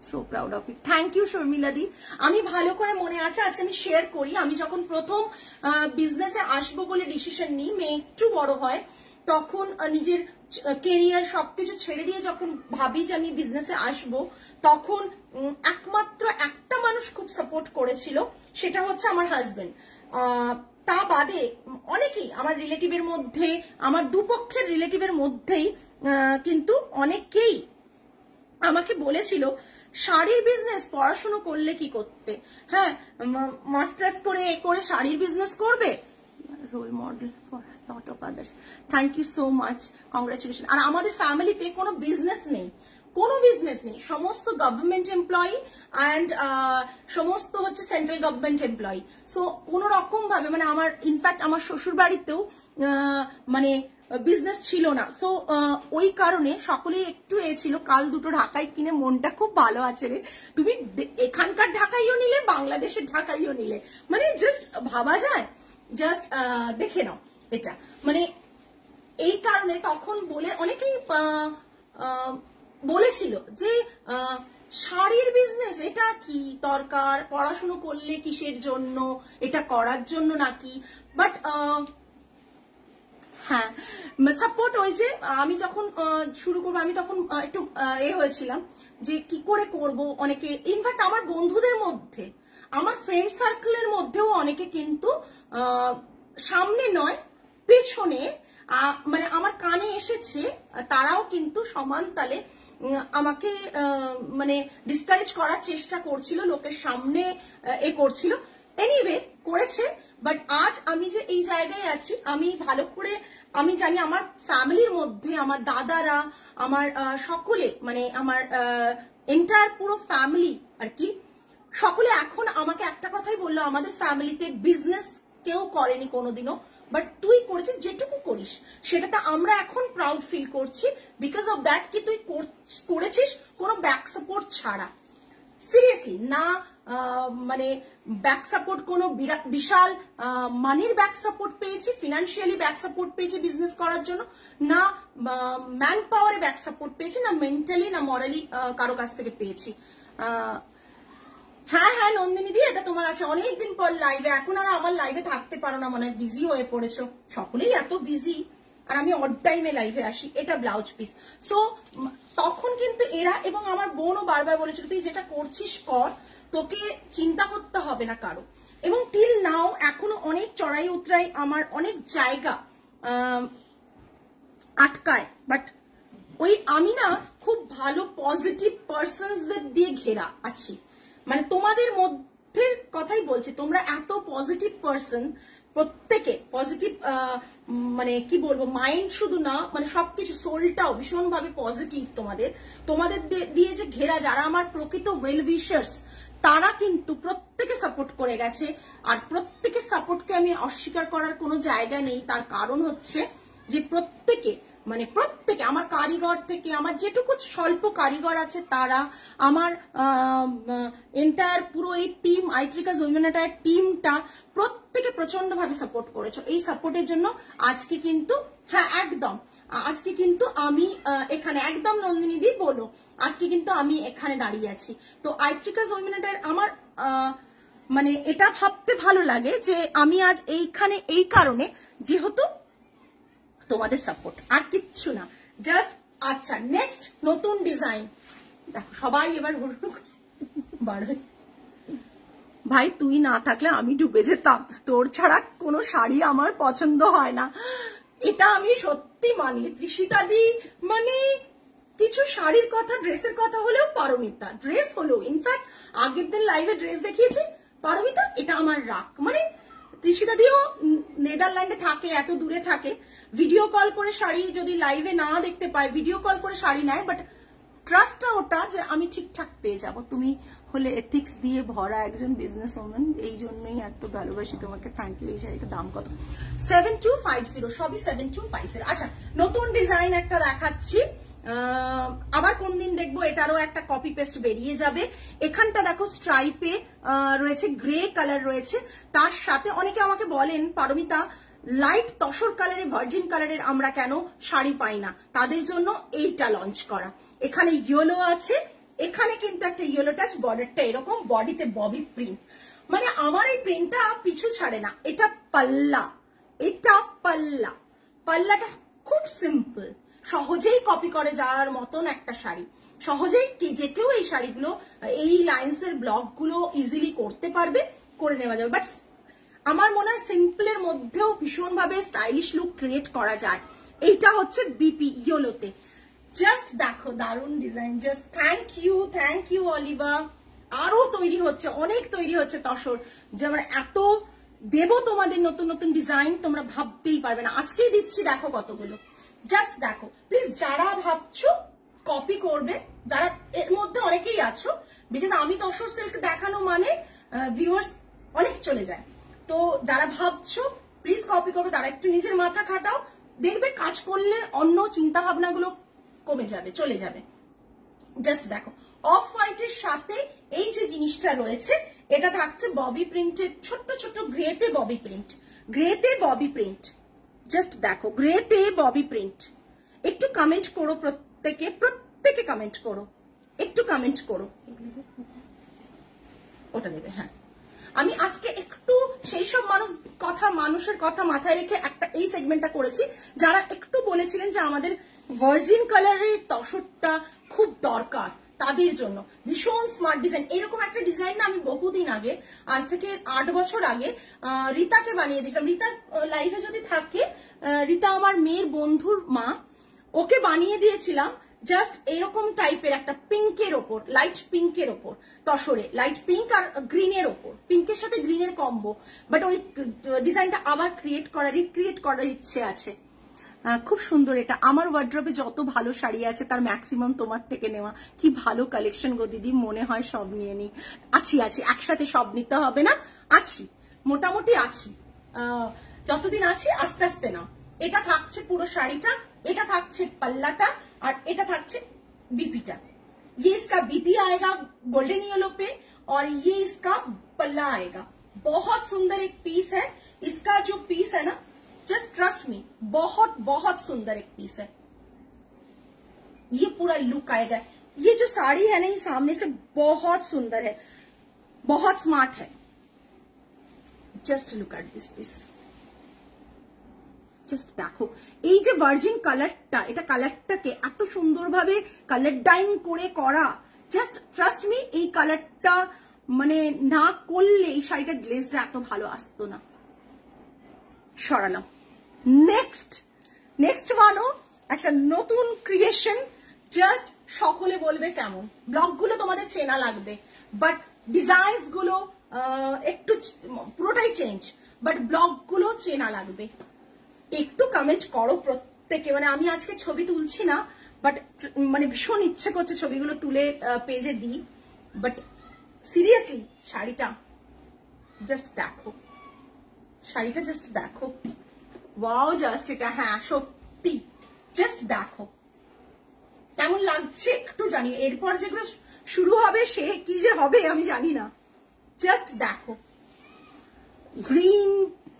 So proud of it. Thank you Sharmila di. আমি ভালো করে মনে আছে, আজকে আমি শেয়ার করি, আমি যখন প্রথম বিজনেসে আসবো বলে ডিসিশন নিই, মেয়ে একটু বড় হয়, তখন নিজের কেরিয়ার সবকিছু ছেড়ে দিয়ে যখন ভাবি যে আমি বিজনেসে আসবো, তখন একমাত্র একটা মানুষ খুব সাপোর্ট করেছিল, সেটা হচ্ছে আমার হাজবেন্ড। তা বাদে অনেকেই আমার রিলেটিভের মধ্যে, আমার দুপক্ষের রিলেটিভের মধ্যেই কিন্তু অনেকেই আমাকে বলেছিল শাড়ির বিজনেস পড়াশোনা করলে কি করতে, হ্যাঁ মাস্টার্স করে শাড়ির বিজনেস করবে। Role model for lot of others. Thank you so much, congratulation. আর আমাদের ফ্যামিলিতে কোনো বিজনেস নেই, কোনো বিজনেস নেই, সমস্ত গভর্নমেন্ট এমপ্লয়ি অ্যান্ড সমস্ত হচ্ছে সেন্ট্রাল গভর্নমেন্ট এমপ্লয়ি। সো কোনো রকম ভাবে মানে আমার ইনফ্যাক্ট আমার শ্বশুর বাড়িতেও মানে বিজনেস ছিল না। সো ওই কারণে সকলেই একটু ছিল, কাল দুটো ঢাকাই কিনে মনটা খুব ভালো আছে রে, তুমি এখানকার ঢাকাইও নিলে বাংলাদেশের ঢাকাইও নিলে, মানে জাস্ট ভাবা যায়। জাস্ট দেখে নাও এটা, মানে এই কারণে তখন বলে অনেকেই বলেছিল যে শাড়ির বিজনেস এটা কি দরকার, পড়াশুনো করলে কিসের জন্য, এটা করার জন্য নাকি। বাট হ্যাঁ সাপোর্ট হয়েছে। আমি যখন শুরু করবো আমি তখন একটু হয়েছিলাম যে কি করে করব। অনেকে ইনফ্যাক্ট আমার বন্ধুদের মধ্যে, আমার ফ্রেন্ড সার্কেলের মধ্যেও অনেকে কিন্তু সামনে নয় পেছনে মানে আমার কানে এসেছে, তারাও কিন্তু সমান তালে আমাকে মানে ডিসকারেজ করার চেষ্টা করছিল, লোকের সামনে করছিল। এনিওয়ে করেছে, বাট আজ আমি যে এই জায়গায় আছি, আমি ভালো করে আমি জানি আমার ফ্যামিলির মধ্যে আমার দাদারা, আমার সকলে, মানে আমার এন্টায়ার পুরো ফ্যামিলি আর কি, সকলে এখন আমাকে একটা কথাই বললো, আমাদের ফ্যামিলিতে বিজনেস কেউ করেনি কোনোদিনও, বাট তুই করেছিস, যেটুকু করিস সেটাতে আমরা এখন প্রাউড ফিল করছি, বিকজ অফ দ্যাট কি তুই করেছিস কোনো ব্যাক সাপোর্ট ছাড়া। সিরিয়াসলি না, মানে ব্যাক সাপোর্ট কোনো বিশাল মানির ব্যাক সাপোর্ট পেয়েছি, ফিনান্সিয়ালি ব্যাক সাপোর্ট পেয়েছি বিজনেস করার জন্য, না ম্যান পাওয়ারে ব্যাক সাপোর্ট পেয়েছি, না মেন্টালি না মরালি কারো কাছ থেকে পেয়েছি। হ্যাঁ হ্যাঁ নন্দিনী দি, এটা তোমার আছে অনেকদিন পর লাইভে, এখন আর আমার লাইভে থাকতে পারো না, মানে বিজি হয়ে পড়েছো, সকলেই এত বিজি, আর আমি অড টাইমে লাইভে আসি। এটা ব্লাউজ পিস। সো তখন কিন্তু এরা এবং আমার বোনও বারবার বলেছিল তুই যেটা করছিস কর, তোকে চিন্তা করতে হবে না কারো। এবং টিল নাও এখনো অনেক চড়াই উতরাই আমার অনেক জায়গা আটকায়, বাট ওই আমি না খুব ভালো পজিটিভ পার্সনসদের দিয়ে ঘেরা আছি, মানে তোমাদের মধ্যে কথাই বলছি, তোমরা এত পজিটিভ পার্সন, প্রত্যেকে পজিটিভ, মানে কি বলবো, মাইন্ড শুধু না, মানে সবকিছু সোলটাও ভীষণভাবে পজিটিভ তোমাদের দিয়ে যে ঘেরা, যারা আমার প্রকৃত ওয়েল উইশার্স, তারা কিন্তু প্রত্যেকে সাপোর্ট করে গেছে। আর প্রত্যেকের সাপোর্টকে আমি অস্বীকার করার কোনো জায়গা নেই, তার কারণ হচ্ছে যে প্রত্যেকে, মানে প্রত্যেকে আমার কারিগর থেকে আমার যেটুকু স্বল্প কারিগর আছে তারা, আমার এন্টায়ার পুরো এই টিম আইত্রিকাস উইমেনটার টিমটা, প্রত্যেকে প্রচন্ড ভাবে সাপোর্ট করেছো। এই সাপোর্টের জন্য আজকে কিন্তু, হ্যাঁ একদম, আজকে কিন্তু আমি এখানে একদম নন্দিনী দি বলো, আজকে কিন্তু আমি এখানে দাঁড়িয়ে আছি। তো আইত্রিকাস উইমেনটার আমার মানে এটা ভাবতে ভালো লাগে যে আমি আজ এইখানে এই কারণে, যেহেতু তোমাদের সাপোর্ট, আর কিচ্ছু না, জাস্ট। আচ্ছা নেক্সট নতুন ডিজাইন দেখো, সবাই এবার ভাই তুই না থাকলে আমি ডুবে যেতাম, তোর ছাড়া কোনো শাড়ি আমার পছন্দ হয় না, এটা আমি সত্যি মানি। তৃষিতা দি, মানে কিছু শাড়ির কথা, ড্রেসের কথা হলেও পারমিতা, ড্রেস হলো ইনফ্যাক্ট আগের দিন লাইভে ড্রেস দেখিয়েছি, পারমিতা এটা আমার রাগ। মানে তৃষিতা দিও নেদারল্যান্ডে থাকে, এত দূরে থাকে, ভিডিও কল করে শাড়ি যদি লাইভে না দেখতে পায়, ভিডিও কল করে শাড়ি নেয়, বাট ট্রাস্টটা ওটা যে আমি ঠিকঠাক পেয়ে যাব। তুমি হলে এথিক্স দিয়ে ভরা একজন বিজনেস ওম্যান, এই জন্যই এত ভালোবাসি তোমাকে, থ্যাংক ইউ। এই শাড়িটার দাম কত? 7250, সবই 7250। আচ্ছা নতুন ডিজাইন একটা দেখাচ্ছি, আবার কোন দিন দেখবো, এটারও একটা কপি পেস্ট বেরিয়ে যাবে। এখানটা দেখো স্ট্রাইপে রয়েছে, গ্রে কালার রয়েছে, তার সাথে অনেকে আমাকে বলেন পারমিতা লাইট তসর কালারে, ভার্জিন কালারের আমরা কেন শাড়ি পাই না, তাদের জন্য এইটা লঞ্চ করা। এখানে ইয়েলো আছে, এখানে কিন্তু একটা ইয়েলো টাচ, বর্ডারটা এরকম, বডিতে ববি প্রিন্ট, মানে আমার এই প্রিন্টটা পিছু ছাড়ে না। এটা পাল্লা, এটা পাল্লা, পাল্লাটা খুব সিম্পল, সহজেই কপি করে যাওয়ার মতন একটা শাড়ি, সহজেই যে কেউ এই শাড়িগুলো, এই লাইন্সের ব্লকগুলো ইজিলি করতে পারবে, করে নেওয়া যাবে। বাট আমার মনে হয় সিম্পলের মধ্যেও ভীষণভাবে স্টাইলিশ লুক ক্রিয়েট করা যায়। এইটা হচ্ছে বিপি ইয়েলোতে, জাস্ট দেখো দারুণ design, just thank you Aliva. আরো তৈরি হচ্ছে, অনেক তৈরি হচ্ছে তসর, যেমন এত দেব তোমাদের নতুন নতুন ডিজাইন, তোমরা ভাবতেই পারবে না। আজকেই দিচ্ছি দেখো কতগুলো, জাস্ট দেখো প্লিজ। যারা ভাবছো কপি করবে, যারা এর মধ্যে অনেকেই আছো, বিকজ আমি তসর সিল্ক দেখানো মানে ভিউয়ার্স অনেক চলে যায়, তো যারা ভাবছো প্লিজ কপি করবে, তারা একটু নিজের মাথা খাটাও, দেখবে কাজ করলে অন্য চিন্তা ভাবনাগুলো কমে যাবে, চলে যাবে। জাস্ট দেখো অফ হোয়াইটের সাথে এই যে জিনিসটা রয়েছে, এটা থাকছে ববি প্রিন্টের, ছোট্ট ছোট্ট গ্রেতে ববি প্রিন্ট, গ্রেতে ববি প্রিন্ট, জাস্ট দেখো গ্রেতে ববি প্রিন্ট। একটু কমেন্ট করো প্রত্যেকে কমেন্ট করো, একটু কমেন্ট করো, ওটা দেবে। হ্যাঁ আমি আজকে একটু সেই সব মানুষের কথা মাথায় রেখে একটা এই সেগমেন্টটা করেছি যারা একটু বলেছিলেন যে আমাদের ভার্জিন কালারের তসরটা খুব দরকার, তাদের জন্য ভীষণ স্মার্ট ডিজাইন। এরকম একটা ডিজাইন না আমি বহুদিন আগে, আজ থেকে 8 বছর আগে রিতাকে বানিয়ে দিয়েছিলাম। রিতা লাইভে যদি থাকে, রিতা আমার মেয়ের বন্ধুর মা, ওকে বানিয়ে দিয়েছিলাম জাস্ট এরকম টাইপের একটা পিঙ্কের ওপর, লাইট পিঙ্কের ওপর তসরে, লাইট পিঙ্ক আর গ্রিনের ওপর, পিঙ্কের সাথে গ্রিনের কম্বো। বাট ওই ডিজাইনটা আবার রিক্রিয়েট করার ইচ্ছে আছে। খুব সুন্দর এটা। আমার ওয়ার্ড্রপে যত ভালো শাড়ি আছে তার ম্যাক্সিমাম তোমার থেকে নেওয়া। কি ভালো কালেকশন গো দিদি, মনে হয় সব নিয়ে নি। আছি একসাথে সব নিতে হবে না, আছি মোটামুটি আছি, যতদিন আছি আস্তে আস্তে নাও। এটা থাকছে পুরো শাড়িটা, এটা থাকছে পাল্লাটা, আর এটা থাকছে बीपीटा। ये इसका बीपी आएगा गोल्डन येलो पे और ये इसका पल्ला आएगा। बहुत सुंदर एक पीस है, इसका जो पीस है ना, जस्ट ट्रस्ट मी, बहुत बहुत सुंदर एक पीस है। ये पूरा लुक आएगा। ये जो साड़ी है ना, ये सामने से बहुत सुंदर है, बहुत स्मार्ट है। Just look at this piece, just দেখো এই যে ভার্জিন কালারটা, এটা কালারটাকে এত সুন্দরভাবে কালার ডাইং করে করা। জাস্ট ট্রাস্ট মি, এই কালারটা মানে না করলে এই শাড়িটা গ্লেজটা এত ভালো আসতো না। সরালাম। নেক্সট ওয়ানও একটা নতুন ক্রিয়েশন। জাস্ট সকলে বলবে কেমন, ব্লগগুলো তোমাদের চেনা লাগবে, বাট ডিজাইনস গুলো একটু পুরোটাই চেঞ্জ, বাট ব্লগগুলো চেনা লাগবে। একটু কমেন্ট করো প্রত্যেকে। মানে আমি আজকে ছবি তুলছি না, বাট মানে ভীষণ ইচ্ছে করছে ছবিগুলো তুলে পেজে দিই, বাট সিরিয়াসলি শাড়িটা জাস্ট দেখো, শাড়িটা জাস্ট দেখো, ওয়াও জাস্ট এটা, হ্যাঁ সত্যি জাস্ট দেখো কেমন লাগছে একটু জানি। এরপর যেগুলো শুরু হবে সে কি যে হবে আমি জানি না। জাস্ট দেখো, গ্রিন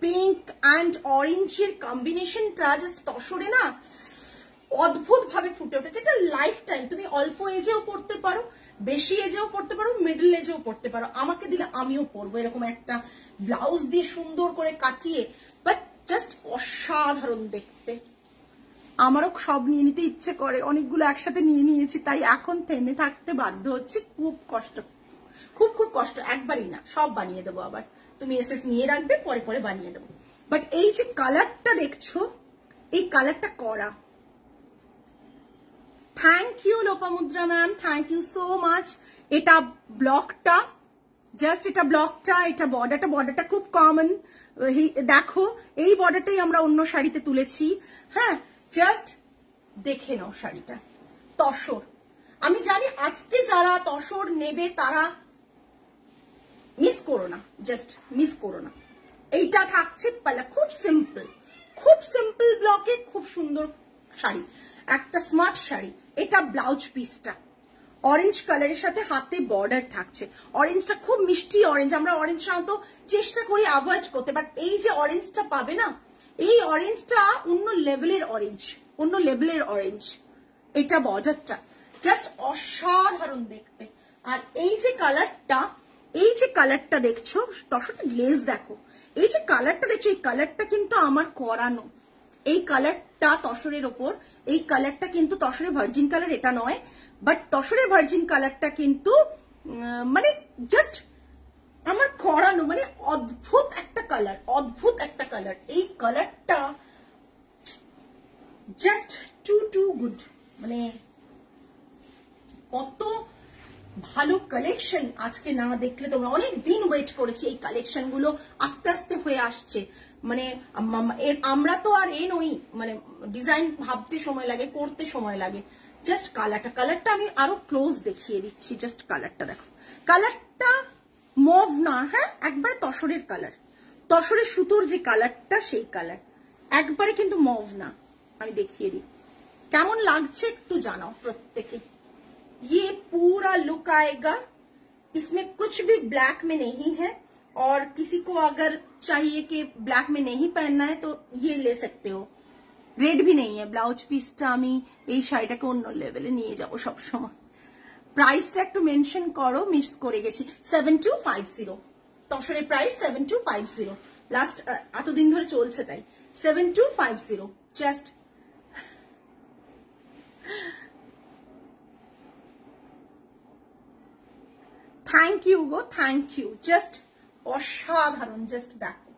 পিঙ্ক অ্যান্ড অরেঞ্জের কম্বিনেশনটা জাস্ট তসরে না অদ্ভুত ভাবে ফুটে উঠেছে। এটা লাইফ টাইম, তুমি অল্প এজেও পড়তে পারো, বেশি এজেও পড়তে পারো, মিডল এজেও পড়তে পারো। আমাকে দিলে আমিও পরবো এরকম একটা ব্লাউজ দিয়ে সুন্দর করে কাটিয়ে, বাট জাস্ট অসাধারণ দেখতে। আমারও সব নিয়ে নিতে ইচ্ছে করে, অনেকগুলো একসাথে নিয়ে নিয়েছি, তাই এখন থেমে থাকতে বাধ্য হচ্ছে। খুব কষ্ট, খুব কষ্ট। একবারই না, সব বানিয়ে দেবো আবার, তুমি এসএস নিয়ে রাখবে, পরে পরে বানিয়ে দেবো। বাট এই যে কালারটা দেখছো, এই কালারটা করা, thank you Lopamudra ma'am, thank you so much. এটা ব্লকটা, জাস্ট এটা ব্লকটা, এটা বর্ডারটা খুব কমন। দেখো এই বর্ডারটাই আমরা অন্য শাড়িতে তুলেছি। হ্যাঁ, জাস্ট দেখে নাও শাড়িটা, তসর। আমি জানি আজকে যারা তসর নেবে তারা মিস করো না, জাস্ট মিস করো না। এইটা থাকছে পাল্লা, খুব সিম্পল ব্লকে খুব সুন্দর শাড়ি, একটা স্মার্ট শাড়ি। এটা ব্লাউজ পিসটা অরেঞ্জ কালারের সাথে হাতে বর্ডার থাকছে। অরেঞ্জটা খুব মিষ্টি অরেঞ্জ, আমরা অরেঞ্জ সাধারণত চেষ্টা করি অ্যাভয়েড করতে, বাট এই যে অরেঞ্জটা পাবে না, এই অরেঞ্জটা অন্য লেভেলের অরেঞ্জ। এটা বর্ডারটা জাস্ট অসাধারণ দেখতে। আর এই যে কালারটা দেখছো, তসরটা গ্লেজ দেখো, এই যে কালারটা দেখছো, এই কালারটা কিন্তু আমার করানো। এই কালারটা তসরের ওপর, এই কালারটা কিন্তু তসরের ভার্জিন কালার এটা নয়, বাট তসরের ভার্জিন কালারটা কিন্তু মানে জাস্ট আমার করানো, মানে অদ্ভুত একটা কালার। এই কালারটা জাস্ট টু গুড, মানে কত ভালো কালেকশন। আজকে না দেখলে তোমরা, অনেক দিন ওয়েট করেছি, এই কালেকশন গুলো আস্তে আস্তে হয়ে আসছে। মানে আমরা তো আর নই, মানে ডিজাইন ভাবতে সময় লাগে, করতে সময় লাগে। জাস্ট কালারটা আমি আরো ক্লোজ দেখিয়ে দিচ্ছি। জাস্ট কালারটা দেখো, কালারটা মভ না, হ্যাঁ একবারে তসরের কালার, তসরের সুতোর যে কালারটা সেই কালার, একবারে কিন্তু মভ না। আমি দেখিয়ে দিই কেমন লাগছে একটু জানাও প্রত্যেকে। ये पूरा लुक आएगा, इसमें कुछ भी ब्लैक में नहीं है, और किसी को अगर चाहिए कि ब्लैक में नहीं पहनना है तो ये ले सकते हो। रेड भी नहीं है। ब्लाउज পিসটা আমি এই শাড়িটাকে অন্য লেভেলে নিয়ে যাব সব সময়। প্রাইসটা একটু মেনশন করো, মিস করে গেছি। 7250 তসরের প্রাইস 7250 লাস্ট এতদিন ধরে চলছে তাই 7250 জাস্ট থ্যাংক ইউ গো থ্যাংক ইউ জাস্ট অসাধারণ জাস্ট দেখো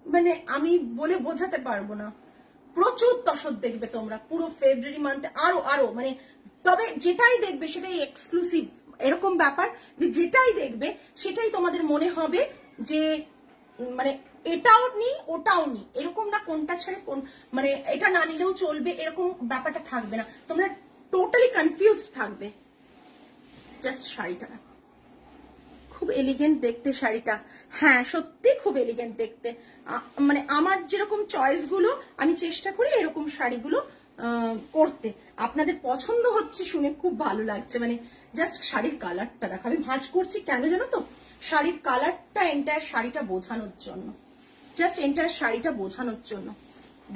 মানে আমি বলে বোঝাতে পারবো না প্রচুর তসর দেখবে তোমরা পুরো ফেব্রুয়ারি মান্থে আরো মানে তবে যেটাই দেখবে সেটাই এক্সক্লুসিভ এরকম ব্যাপার যে যেটাই দেখবে সেটাই তোমাদের মনে হবে যে মানে এটাও নি ওটাও নি এরকম না কোনটা ছেড়ে কোন মানে এটা না নিলেও চলবে এরকম ব্যাপারটা থাকবে না তোমরা টোটালি কনফিউজড থাকবে জাস্ট শাড়িটা খুব এলিগেন্ট দেখতে শাড়িটা হ্যাঁ সত্যি খুব এলিগেন্ট দেখতে মানে আমার যেরকম চয়েস গুলো আমি চেষ্টা করি এরকম শাড়িগুলো করতে আপনাদের পছন্দ হচ্ছে শুনে খুব ভালো লাগছে মানে জাস্ট শাড়ির কালারটা দেখো আমি ভাঁজ করছি কেন জানো তো শাড়ির কালারটা এন্টায়ার শাড়িটা বোঝানোর জন্য জাস্ট এন্টায়ার শাড়িটা বোঝানোর জন্য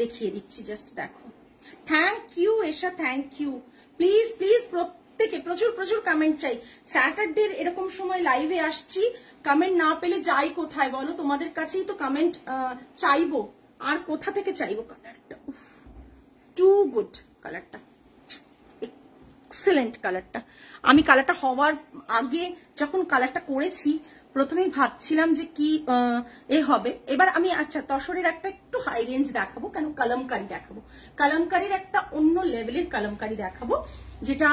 দেখিয়ে দিচ্ছি জাস্ট দেখো thank you Esha thank you please please প্রত্যেকে প্রচুর প্রচুর কমেন্ট চাই স্যাটারডের এরকম সময় লাইভে আসছি কমেন্ট না পেলে যাই কোথায় বলো তোমাদের কাছেই তো কমেন্ট চাইবো আর কোথা থেকে চাইবো কালারটা টু গুড কালারটা এক্সেলেন্ট কালারটা আমি কালারটা হওয়ার আগে যখন কালারটা করেছি প্রথমেই ভাবছিলাম যে কি এ হবে এবার আমি আচ্ছা তসরের একটা একটু হাই রেঞ্জ দেখাবো কেন কলমকারি দেখাবো কলমকারির একটা অন্য লেভেলের কলমকারি দেখাবো যেটা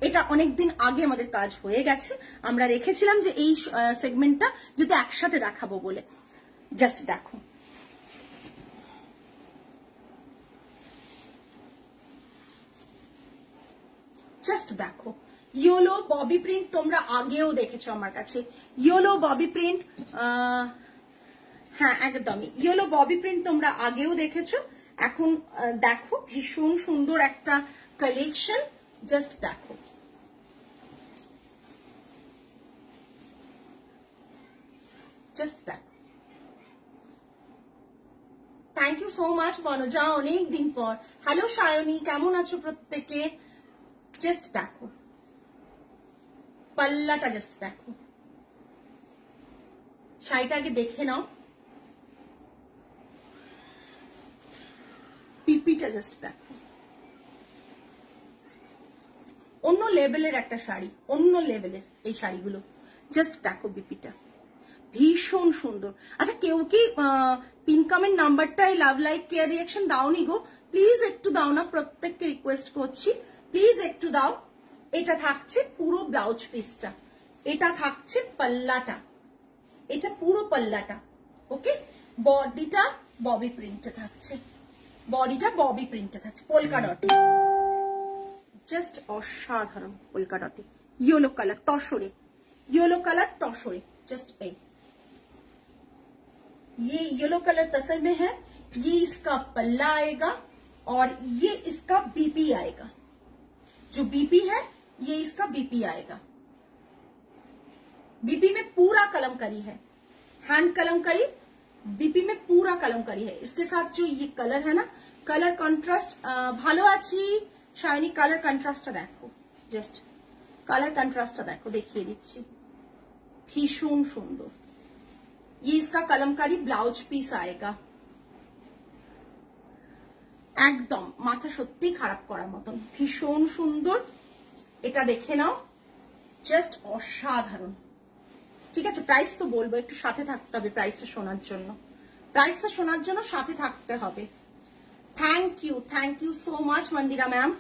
এটা অনেকদিন আগে আমাদের কাজ হয়ে গেছে আমরা রেখেছিলাম যে এই সেগমেন্টটা যদি একসাথে দেখাবো বলে জাস্ট দেখো জাস্ট দেখো ইয়েলো ববি প্রিন্ট তোমরা আগেও দেখেছো আমার কাছে ইয়েলো ববি প্রিন্ট হ্যাঁ একদমই ইয়েলো ববি প্রিন্ট তোমরা আগেও দেখেছো এখন দেখো ভীষণ সুন্দর একটা কালেকশন জাস্ট দেখো জাস্ট দেখো থ্যাংক ইউ সো মাচ বনজা অনেক দিন পর হ্যালো সায়নী কেমন আছো প্রত্যেকে জাস্ট দেখো পাল্লাটা জাস্ট দেখো শাড়িটা আগে দেখে নাও পিপিটা জাস্ট দেখো অন্য লেভেলের একটা শাড়ি অন্য লেভেলের এই শাড়িগুলো জাস্ট দেখো বিপিটা ভীষণ সুন্দর আচ্ছা কেউ কি পিন কমেন্ট নাম্বারটাই লাভ লাইক কেয়ার রিঅ্যাকশন দাওনি গো প্লিজ একটু দাও না প্রত্যেককে রিকোয়েস্ট করছি প্লিজ একটু দাও এটা থাকছে পুরো ব্লাউজ পিসটা এটা থাকছে পাল্লাটা এটা পুরো পাল্লাটা ওকে বডিটা ববি প্রিন্টে থাকছে বডিটা ববি প্রিন্টে থাকছে পোলকা ডট জাস্ট অসাধারণ পোলকা ডটে येलो कलर तसरे येलो कलर तसरे जस्ट ये येलो कलर तसर में है ये इसका पल्ला आएगा और ये इसका बीपी आएगा जो बीपी है ये इसका बीपी आएगा बीपी में पूरा कलमकारी है हैंड कलमकारी बीपी में पूरा कलमकारी है इसके साथ जो ये कलर है ना कलर कॉन्ट्रास्ट भालो आछि शाइनी कलर कॉन्ट्रास्ट देखो जस्ट कलर कॉन्ट्रास्ट देखो देखिए दीची भीषण सुंदर ये इसका कलमकारी ब्लाउज पीस आएगा एकदम माथा सत्यि खराब करार मतन भीषण सुंदर এটা দেখে নাও জাস্ট অসাধারণ ঠিক আছে প্রাইস তো বলবো একটু সাথে থাকতে হবে প্রাইসটা শোনার জন্য সাথে থাকতে হবে thank you so much Mandira ma'am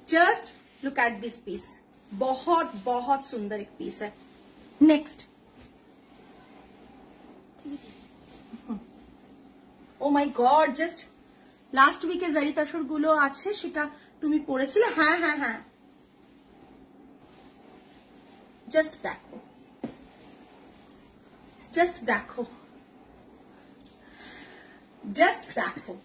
just look at this piece बहुत बहुत सुंदर एक पीस है next oh my God just last week জারি তাসর গুলো আছে সেটা তুমি পড়েছিলে হ্যাঁ হ্যাঁ হ্যাঁ जस्ट देखो जस्ट देखो जस्ट देखो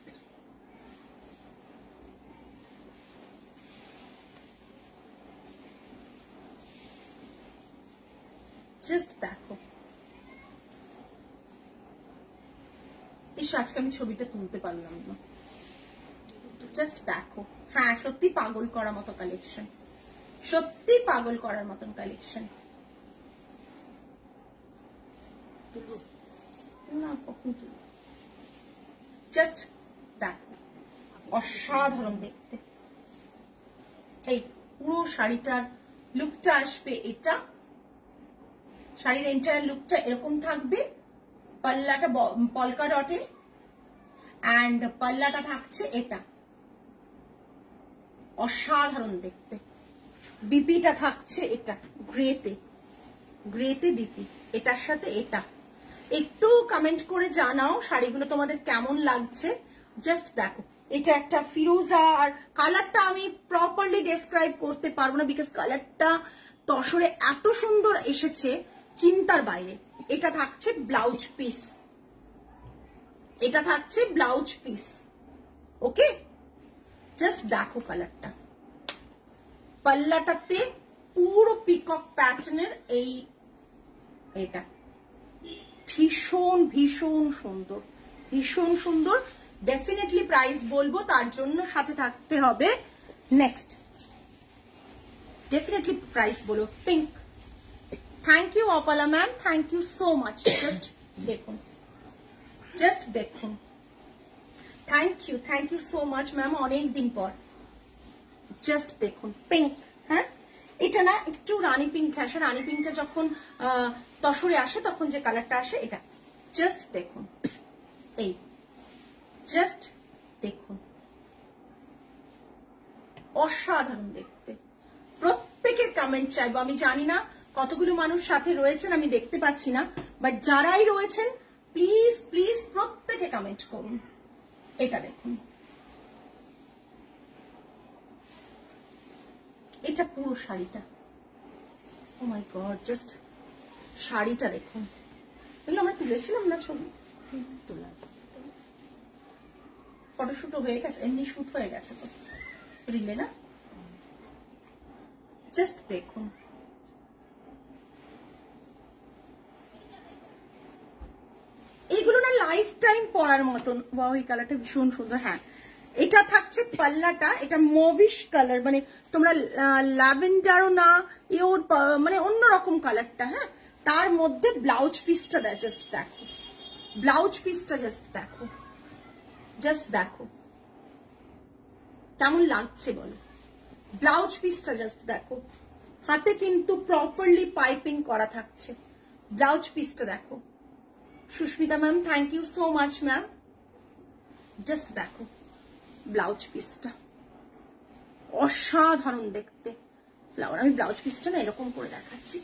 जस्ट देखो इस आज के छविटा तुलते पारलाम ना जस्ट देखो हाँ सत्यि पागल करार मतो कालेक्शन सत्यि पागल करार मतन कालेक्शन না জাস্ট দেখো অসাধারণ দেখতে। এই পুরো শাড়িটার লুকটা আসবে এটা, শাড়ির এন্টায়ার লুকটা এরকম থাকবে। পাল্লাটা পলকা ডটে অ্যান্ড পাল্লাটা থাকছে এটা, অসাধারণ দেখতে। বিপিটা থাকছে এটা গ্রেতে, গ্রেতে বিপি, এটার সাথে এটা। একটু কমেন্ট করে জানাও শাড়িগুলো তোমাদের কেমন লাগছে। জাস্ট দেখো এটা একটা ফিরোজা, আর কালারটা আমি প্রপারলি ডেসক্রাইব করতে পারবো না বিকজ কালারটা তসরে এত সুন্দর এসেছে চিন্তার বাইরে। এটা থাকছে ব্লাউজ পিস, এটা থাকছে ব্লাউজ পিস। ওকে জাস্ট দেখো কালারটা, পাল্লাটাতে পুরো পিকক প্যাটার্নের এই এটা ভীষণ ভীষণ সুন্দর, ভীষণ সুন্দর। ডেফিনেটলি প্রাইস বলবো, তার জন্য সাথে থাকতে হবে। নেক্সট ডেফিনেটলি প্রাইস বলো। Pink, thank you Apala ma'am, thank you so much. Just দেখুন, জাস্ট দেখুন, thank you so much ma'am, অনেক দিন পর। জাস্ট দেখুন পিঙ্ক, হ্যাঁ এটা না একটু রানী পিঙ্ক আসে, রানী পিঙ্কটা যখন তসরে আসে তখন যে কালারটা আসে এটা। জাস্ট দেখুন, এই জাস্ট দেখুন, অসাধারণ দেখতে। প্রত্যেকের কমেন্ট চাইবো, আমি জানি না কতগুলো মানুষ সাথে রয়েছেন আমি দেখতে পাচ্ছি না, বাট যারাই রয়েছেন প্লিজ প্লিজ প্রত্যেকে কমেন্ট করুন। এটা দেখুন, এটা পুরো শাড়িটা, ও মাই গড জাস্ট শাড়িটা দেখুন। এগুলো আমরা তুলেছিলাম না ছবি, তোলা ফটোশুটও হয়ে গেছে, এমনি শুট হয়ে গেছে তো রিলে না। জাস্ট দেখুন, এইগুলো না লাইফ টাইম পরার মতন। ওয়াও এই কালারটা ভীষণ সুন্দর। হ্যাঁ এটা থাকছে পাল্লাটা, এটা মুভিশ কালার, মানে তোমরা ল্যাভেন্ডারও না ইওর মানে অন্যরকম কালারটা। হ্যাঁ তার মধ্যে ব্লাউজ পিসটা দেয়, জাস্ট দেখো ব্লাউজ পিসটা, জাস্ট দেখো, জাস্ট দেখো কেমন লাগছে বলো। ব্লাউজ পিসটা জাস্ট দেখো, হাতে কিন্তু প্রপারলি পাইপিং করা থাকছে। ব্লাউজ পিসটা দেখো। Susmita ma'am thank you so much ma'am. Just দেখো ব্লাউজ পিসটা, অসাধারণ দেখতে ফ্লাওয়ার। আমি ব্লাউজ পিসটা না এরকম করে দেখাচ্ছি,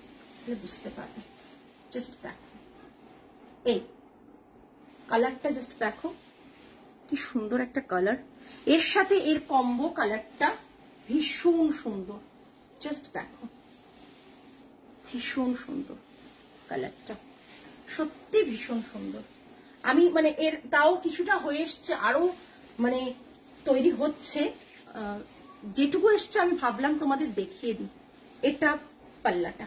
বুঝতে পারবে। জাস্ট দেখো এই কালারটা, জাস্ট দেখো কি সুন্দর একটা কালার। এর সাথে এর কম্বো কালারটা ভীষণ সুন্দর। জাস্ট দেখো ভীষণ সুন্দর কালারটা, সত্যি ভীষণ সুন্দর। আমি মানে এর তাও কিছুটা হয়ে এসছে, আরো মানে তৈরি হচ্ছে, যেটুকু এসছে আমি ভাবলাম তোমাদের দেখিয়ে দিই। এটা পাল্লাটা,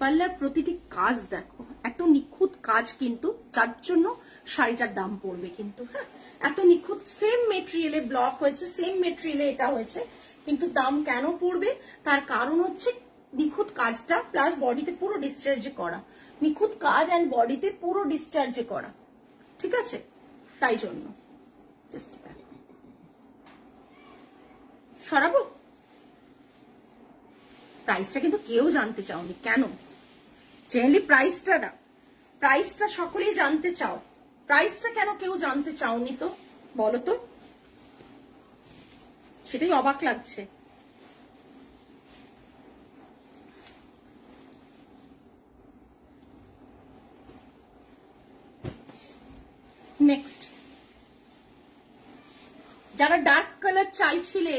পাল্লার প্রতিটি কাজ দেখো, এত নিখুঁত কাজ কিন্তু, যার জন্য শাড়িটার দাম পড়বে কিন্তু। হ্যাঁ এত নিখুঁত, সেম মেটেরিয়ালে ব্লক হয়েছে, সেম মেটেরিয়ালে এটা হয়েছে, কিন্তু দাম কেন পড়বে তার কারণ হচ্ছে নিখুঁত কাজটা প্লাস বডিতে পুরো ডিসচার্জে করা, নিখুঁত কাজ অ্যান্ড বডিতে পুরো ডিসচার্জে করা, ঠিক আছে তাই জন্য। জাস্ট সরাবো। প্রাইসটা কিন্তু কেউ জানতে চাওনি কেন, জেনারেলি প্রাইসটা না, প্রাইসটা সকলেই জানতে চাও, প্রাইসটা কেন কেউ জানতে চাওনি তো বলো তো, সেটাই অবাক লাগছে। নেক্সট যারা ডার্ক কালার চাইছিলে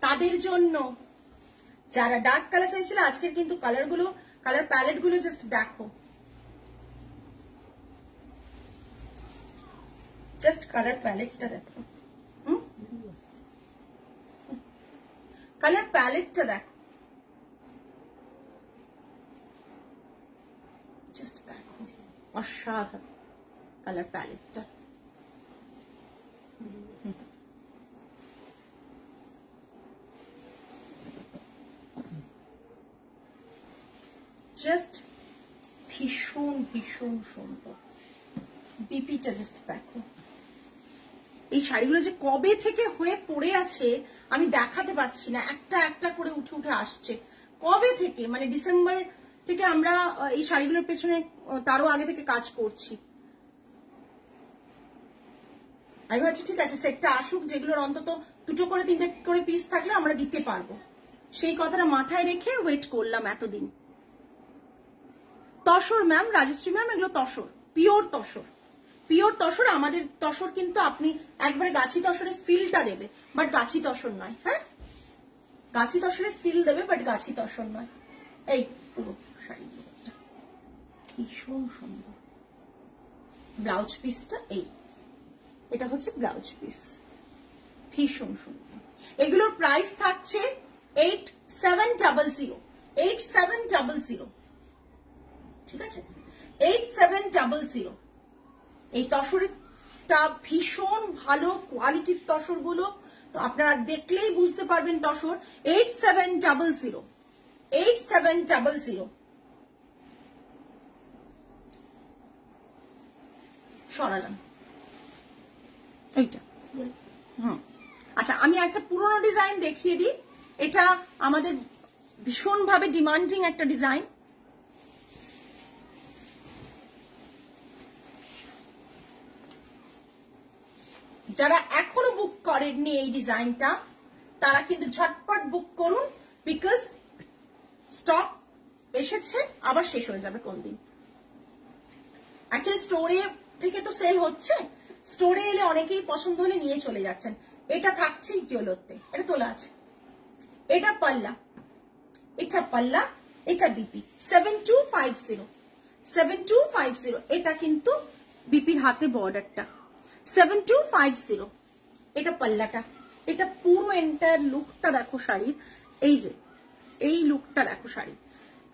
তাদের জন্য, যারা ডার্ক কালার চাইছিলে আজকের কিন্তু কালারগুলো, কালার প্যালেট গুলো জাস্ট দেখো, জাস্ট কালার প্যালেটটা দেখো, কালার প্যালেটটা দেখো, জাস্ট দেখো অসাধারণ কালার প্যালেটটা। জাস্ট ভীষণ ভীষণ ভীষণ সুন্দর। বিপিটা জাস্ট দেখো, এই শাড়িগুলো যে কবে থেকে হয়ে পড়ে আছে আমি দেখাতে পাচ্ছি না, একটা একটা করে উঠে উঠে আসছে কবে থেকে, মানে ডিসেম্বর থেকে আমরা এই শাড়িগুলোর পেছনে তারও আগে থেকে কাজ করছি। আমি ভাবছি ঠিক আছে সেটটা আসুক, যেগুলোর অন্তত 2টো করে 3টে করে পিস থাকলে আমরা দিতে পারবো, সেই কথাটা মাথায় রেখে ওয়েট করলাম এতদিন। তসর ম্যাম, রাজশ্রী ম্যাম, এগুলো তসর, পিওর তসর, পিওর তসর। আমাদের তসর কিন্তু আপনি একবারে গাছি তসরের ফিলটা দেবে, বাট গাছি তসর নয়। হ্যাঁ, গাছি তসরের ফিল দেবে, বাট গাছি তসর নয়। এই পুরো শাড়িটা ভীষণ সুন্দর। ব্লাউজ পিসটা এই, এটা হচ্ছে ব্লাউজ পিস, ভীষণ সুন্দর। এগুলোর প্রাইস থাকছে 8700, 8700, ঠিক আছে, 8700। এই তসরটা ভীষণ ভালো কোয়ালিটির তসর গুলো, তো আপনারা দেখলেই বুঝতে পারবেন তসর। 8700, 8700। সরালাম এইটা। আচ্ছা, আমি একটা পুরনো ডিজাইন দেখিয়ে দিই। এটা আমাদের ভীষণভাবে ডিমান্ডিং একটা ডিজাইন। যারা এখনো বুক করেননি এই ডিজাইনটা, তারা কিন্তু ঝটপট বুক করুন, বিকজ স্টক এসেছে, আবার শেষ হয়ে যাবে কোন দিন। অ্যাকচুয়ালি স্টোরে থেকে তো সেল হচ্ছে, স্টোরে এলে অনেকেই পছন্দ হলে নিয়ে চলে যাচ্ছেন। এটা থাকছে ইয়েলোতে, এটা তোলা আছে। এটা পাল্লা, এটা পাল্লা, এটা বিপি 7250, 7250। এটা কিন্তু বিপির হাতে বর্ডারটা 7250। এটা পাল্লাটা, এটা পুরো এন্টায়ার লুকটা দেখো শাড়ির, এই যে এই লুকটা দেখো শাড়ি,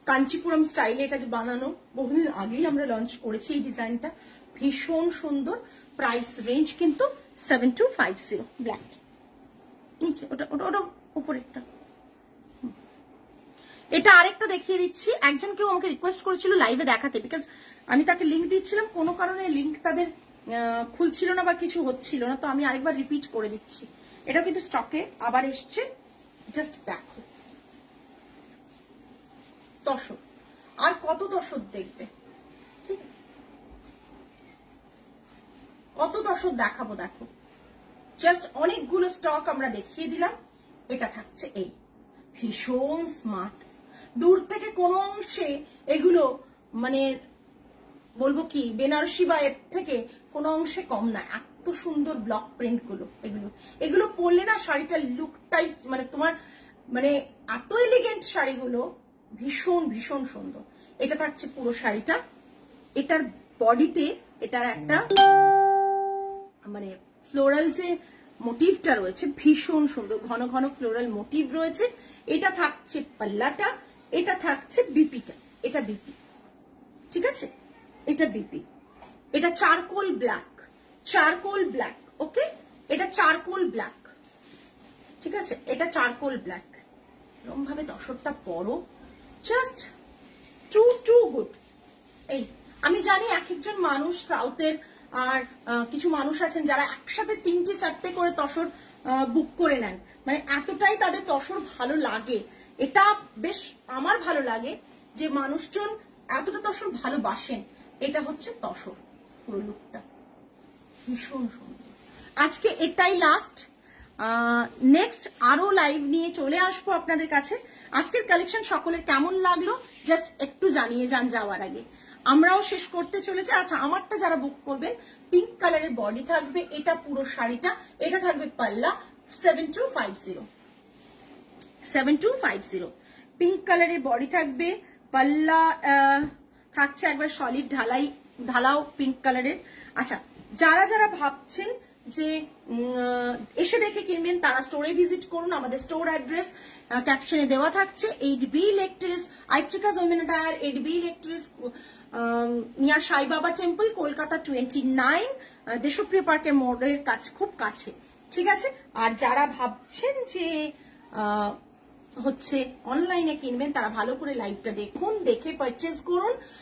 কাঞ্চিপুরম স্টাইলে এটা যে বানানো, বহুদিন আগেই আমরা লঞ্চ করেছি এই ডিজাইনটা, ভীষণ সুন্দর। প্রাইস রেঞ্জ কিন্তু 7250। ব্ল্যাক নিচে, ওটা ওটা ওটা উপরেরটা। এটা আরেকটা দেখিয়ে দিচ্ছি। একজন কেউ আমাকে রিকোয়েস্ট করেছিল লাইভে দেখাতে, বিকজ আমি তাকে লিঙ্ক দিচ্ছিলাম, কোনো কারণে লিঙ্ক তাদের খুলছিল না বা কিছু হচ্ছিল না, তো আমি আরেকবার রিপিট করে দিচ্ছি। এটা কিন্তু স্টকে আবার এসছে, জাস্ট দেখো তসর। আর কত তসর দেখবে, কত তসর দেখাবো দেখো, জাস্ট অনেকগুলো স্টক আমরা দেখিয়ে দিলাম। এটা থাকছে এই, ভীষণ স্মার্ট। দূর থেকে কোনো অংশে এগুলো মানে বলবো কি বেনারসি বা এর থেকে কোনো অংশে কম না, এত সুন্দর ব্লক প্রিন্ট গুলো। এগুলো এগুলো পরলে না শাড়িটার লুকটাই মানে তোমার মানে এত এলিগেন্ট শাড়িগুলো, ভীষণ ভীষণ সুন্দর। এটা থাকছে পুরো শাড়িটা, এটার বডিতে এটার একটা মানে ফ্লোরাল যে মোটিভটা রয়েছে ভীষণ সুন্দর, ঘন ঘন ফ্লোরাল মোটিভ রয়েছে। এটা থাকছে পাল্লাটা, এটা থাকছে বিপিটা, এটা বিপি, ঠিক আছে, এটা বিপি। এটা চারকোল ব্ল্যাক, চারকোল ব্ল্যাক, ওকে, এটা চারকোল ব্ল্যাক, ঠিক আছে, এটা চারকোল ব্ল্যাক। এরকম ভাবে তসরটা পরো, জাস্ট টু গুড। এই আমি জানি এক একজন মানুষ সাউথের আর কিছু মানুষ আছেন যারা একসাথে 3টে 4টে করে তসর বুক করে নেন, মানে এতটাই তাদের তসর ভালো লাগে। এটা বেশ আমার ভালো লাগে যে মানুষজন এতটা তসর ভালোবাসেন। এটা হচ্ছে তসর, পুরো লুকটা ভীষণ সুন্দর। আজকে এটাই লাস্ট, নেক্সট আরো লাইভ নিয়ে চলে আসবো আপনাদের কাছে। আজকের কালেকশন সকলের কেমন লাগলো জাস্ট একটু জানিয়ে যান যাওয়ার আগে, আমরাও শেষ করতে চলেছি। আচ্ছা, আমারটা যারা বুক করবেন, পিঙ্ক কালারের বডি থাকবে, এটা পুরো শাড়িটা, এটা থাকবে পাল্লা 7250, 7250। পিঙ্ক কালারের বডি থাকবে, পাল্লা থাকছে একবার সলিড ঢালাও পিঙ্ক কালারের। আচ্ছা, যারা যারা ভাবছেন যে এসে দেখে কিনবেন তারা স্টোরে ভিজিট করুন, আমাদের স্টোর অ্যাড্রেস ক্যাপশনে দেওয়া থাকছে। 8B ইলেকট্রিক্স, আইট্রিকাস ওমেন টায়ার, 8B electrics, near Sai Baba temple, Kolkata 29, দেশপ্রিয় পার্কের মোড়ের কাছে, খুব কাছে, ঠিক আছে। আর যারা ভাবছেন যে হচ্ছে অনলাইনে কিনবেন তারা ভালো করে লাইভটা দেখুন, দেখে পারচেজ করুন।